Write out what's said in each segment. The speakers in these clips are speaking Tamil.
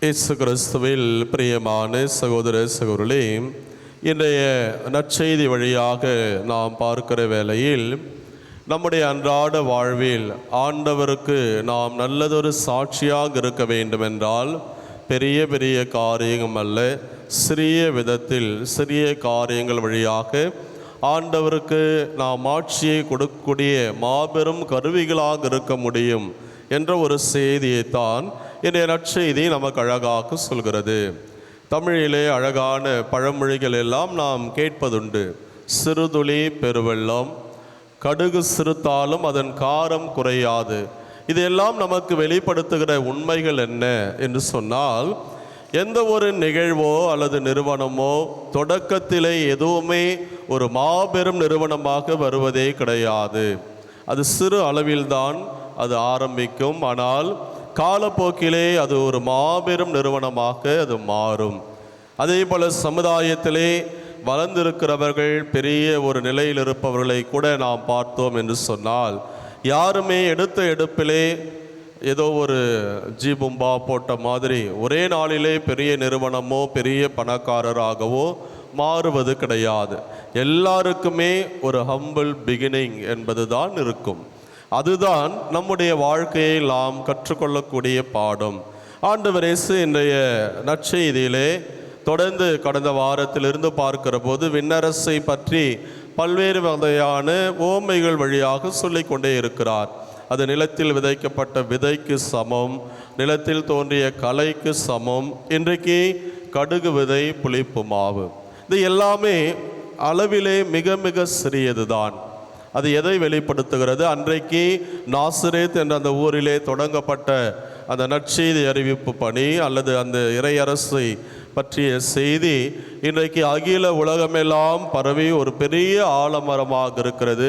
இயேசு கிறிஸ்துவில் பிரியமான சகோதர சகோதரர்களே, இன்றைய நற்செய்தி வழியாக நாம் பார்க்கிற வேளையில் நம்முடைய அன்றாட வாழ்வில் ஆண்டவருக்கு நாம் நல்லதொரு சாட்சியாக இருக்க வேண்டுமென்றால் பெரிய பெரிய காரியங்கள் அல்ல, சிறிய விதத்தில் சிறிய காரியங்கள் வழியாக ஆண்டவருக்கு நாம் ஆட்சியை கொடுக்கக்கூடிய மாபெரும் கருவிகளாக இருக்க முடியும் என்ற ஒரு செய்தியைத்தான் இன்றைய நற்செய்தி நமக்கு அழகாக சொல்கிறது. தமிழிலே அழகான பழமொழிகள் எல்லாம் நாம் கேட்பதுண்டு. சிறுதுளி பெருவெள்ளம், கடுகு சிறுத்தாலும் அதன் காரம் குறையாது. இதையெல்லாம் நமக்கு வெளிப்படுத்துகிற உண்மைகள் என்ன என்று சொன்னால், எந்த ஒரு நிகழ்வோ அல்லது நிறுவனமோ தொடக்கத்திலே எதுவுமே ஒரு மாபெரும் நிறுவனமாக வருவதே கிடையாது. அது சிறு அளவில்தான் அது ஆரம்பிக்கும். ஆனால் காலப்போக்கிலே அது ஒரு மாபெரும் நிறுவனமாக அது மாறும். அதே போல் சமுதாயத்திலே வளர்ந்திருக்கிறவர்கள், பெரிய ஒரு நிலையில் இருப்பவர்களை கூட நாம் பார்த்தோம் என்று சொன்னால், யாருமே எடுத்த எடுப்பிலே ஏதோ ஒரு ஜீபும்பா போட்ட மாதிரி ஒரே நாளிலே பெரிய நிறுவனமோ பெரிய பணக்காரராகவோ மாறுவது கிடையாது. எல்லாருக்குமே ஒரு ஹம்பிள் பிகினிங் என்பது தான் இருக்கும். அதுதான் நம்முடைய வாழ்க்கையை நாம் கற்றுக்கொள்ளக்கூடிய பாடம். ஆண்டவர் இயேசு இன்றைய நற்செய்தியிலே தொடர்ந்து கடந்த வாரத்திலிருந்து பார்க்கிற போது விண்ணரசை பற்றி பல்வேறு வகையான ஓமைகள் வழியாக சொல்லிக்கொண்டே இருக்கிறார். அது நிலத்தில் விதைக்கப்பட்ட விதைக்கு சமம், நிலத்தில் தோன்றிய களைக்கு சமம், இன்றைக்கு கடுகு விதை புளிப்பு மாவு. இது எல்லாமே அளவிலே மிக மிக சிறியது தான். அது எதை வெளிப்படுத்துகிறது? அன்றைக்கு நாசரேத் என்ற அந்த ஊரிலே தொடங்கப்பட்ட அந்த நற்செய்தி அறிவிப்பு பணி அல்லது அந்த இறையரசை பற்றிய செய்தி இன்றைக்கு அகில உலகமெல்லாம் பரவி ஒரு பெரிய ஆலமரமாக இருக்கிறது.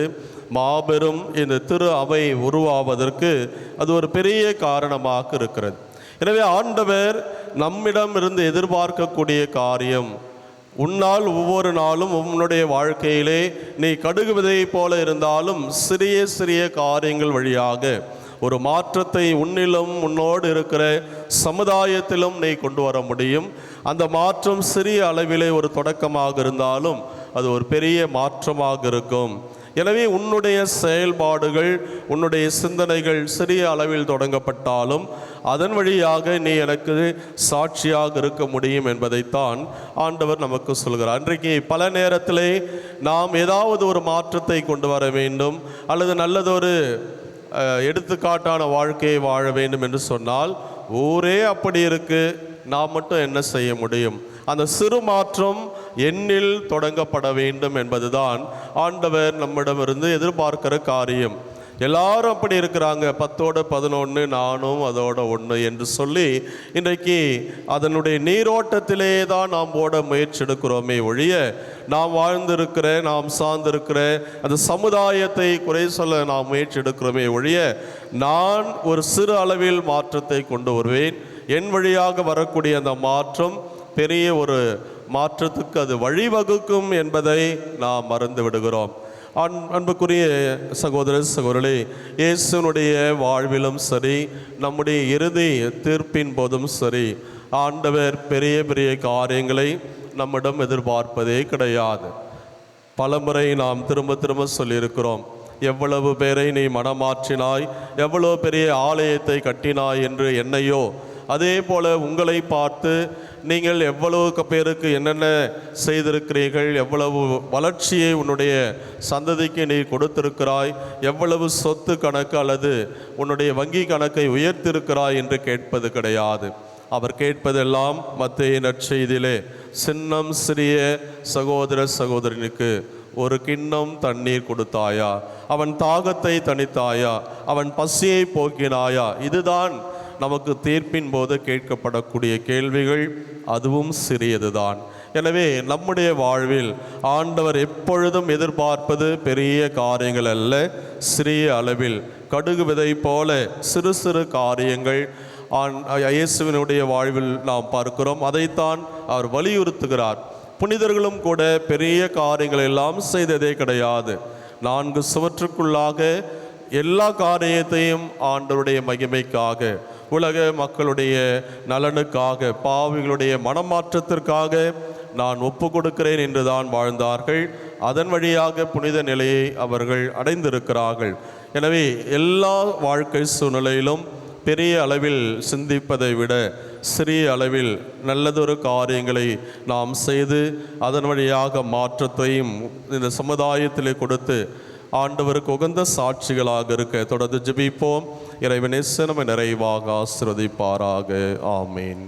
மாபெரும் இந்த திரு அவை உருவாவதற்கு அது ஒரு பெரிய காரணமாக இருக்கிறது. எனவே ஆண்டவர் நம்மிடம் இருந்து எதிர்பார்க்கக்கூடிய காரியம், உன்னால் ஒவ்வொரு நாளும் உன்னுடைய வாழ்க்கையிலே நீ கடுகு விதையை போல இருந்தாலும் சிறிய சிறிய காரியங்கள் வழியாக ஒரு மாற்றத்தை உன்னிலும் உன்னோடு இருக்கிற சமுதாயத்திலும் நீ கொண்டு வர முடியும். அந்த மாற்றம் சிறிய அளவிலே ஒரு தொடக்கமாக இருந்தாலும் அது ஒரு பெரிய மாற்றமாக இருக்கும். எனவே உன்னுடைய செயல்பாடுகள், உன்னுடைய சிந்தனைகள் சிறிய அளவில் தொடங்கப்பட்டாலும் அதன் வழியாக நீ எனக்கு சாட்சியாக இருக்க முடியும் என்பதைத்தான் ஆண்டவர் நமக்கு சொல்கிறார். அன்றைக்கு பல நேரத்திலே நாம் ஏதாவது ஒரு மாற்றத்தை கொண்டு வர வேண்டும் அல்லது நல்லதொரு எடுத்துக்காட்டான வாழ்க்கையை வாழ வேண்டும் என்று சொன்னால், ஊரே அப்படி இருக்கு, நாம் மட்டும் என்ன செய்ய முடியும்? அந்த சிறு மாற்றம் எண்ணில் தொடங்கப்பட வேண்டும் என்பதுதான் ஆண்டவர் நம்மிடமிருந்து எதிர்பார்க்கிற காரியம். எல்லாரும் அப்படி இருக்கிறாங்க, 10ஓட 11 நானும் அதோட 1 என்று சொல்லி இன்றைக்கு அதனுடைய நீரோட்டத்திலே தான் நாம் ஓட முயற்சி எடுக்கிறோமே ஒழிய, நாம் வாழ்ந்திருக்கிற, நாம் சார்ந்திருக்கிற அந்த சமுதாயத்தை குறை சொல்ல நாம் முயற்சி எடுக்கிறோமே ஒழிய, நான் ஒரு சிறு அளவில் மாற்றத்தை கொண்டு வருவேன், என் வழியாக வரக்கூடிய அந்த மாற்றம் பெரிய ஒரு மாற்றத்துக்கு அது வழிவகுக்கும் என்பதை நாம் மறந்து விடுகிறோம். அன்புக்குரிய சகோதர சகோதரர்களே, இயேசுனுடைய வாழ்விலும் சரி, நம்முடைய இறுதி தீர்ப்பின் போதும் சரி, ஆண்டவர் பெரிய பெரிய காரியங்களை நம்மிடம் எதிர்பார்ப்பதே கிடையாது. பலமுறை நாம் திரும்ப திரும்ப சொல்லியிருக்கிறோம், எவ்வளவு பேரை நீ மனமாற்றினாய், எவ்வளவு பெரிய ஆலயத்தை கட்டினாய் என்று என்னையோ, அதே போல உங்களை பார்த்து நீங்கள் எவ்வளவு பேருக்கு என்னென்ன செய்திருக்கிறீர்கள், எவ்வளவு வளர்ச்சியை உன்னுடைய சந்ததிக்கு நீ கொடுத்திருக்கிறாய், எவ்வளவு சொத்து கணக்கு அல்லது உன்னுடைய வங்கி கணக்கை உயர்த்திருக்கிறாய் என்று கேட்பது கிடையாது. அவர் கேட்பதெல்லாம் மத்தேயு நற்செய்தியிலே, சின்னம் சிறிய சகோதர சகோதரனுக்கு ஒரு கிண்ணம் தண்ணீர் கொடுத்தாயா, அவன் தாகத்தை தணித்தாயா, அவன் பசியை போக்கினாயா. இதுதான் நமக்கு தீர்ப்பின் போது கேட்கப்படக்கூடிய கேள்விகள், அதுவும் சிறியதுதான். எனவே நம்முடைய வாழ்வில் ஆண்டவர் எப்பொழுதும் எதிர்பார்ப்பது பெரிய காரியங்கள் அல்ல, சிறிய அளவில் கடுகு விதை போல சிறு சிறு காரியங்கள் இயேசுவினுடைய வாழ்வில் நாம் பார்க்கிறோம். அதைத்தான் அவர் வலியுறுத்துகிறார். புனிதர்களும் கூட பெரிய காரியங்கள் எல்லாம் செய்ததே கிடையாது. 4 சுவற்றுக்குள்ளாக எல்லா காரியத்தையும் ஆண்டவருடைய மகிமைக்காக உலக மக்களுடைய நலனுக்காக, பாவிகளுடைய மனமாற்றத்திற்காக நான் ஒப்பு கொடுக்கிறேன் என்றுதான் வாழ்ந்தார்கள். அதன் வழியாக புனித நிலையை அவர்கள் அடைந்திருக்கிறார்கள். எனவே எல்லா வாழ்க்கை சூழ்நிலையிலும் பெரிய அளவில் சிந்திப்பதை விட சிறிய அளவில் நல்லதொரு காரியங்களை நாம் செய்து அதன் வழியாக மாற்றத்தையும் இந்த சமுதாயத்திலே கொடுத்து ஆண்டவருக்கு உகந்த சாட்சிகளாக இருக்க தொடர்ந்து ஜெபிப்போம். இறைவனே நம்மை நிறைவாக ஆசீர்வதிப்பாராக. ஆமீன்.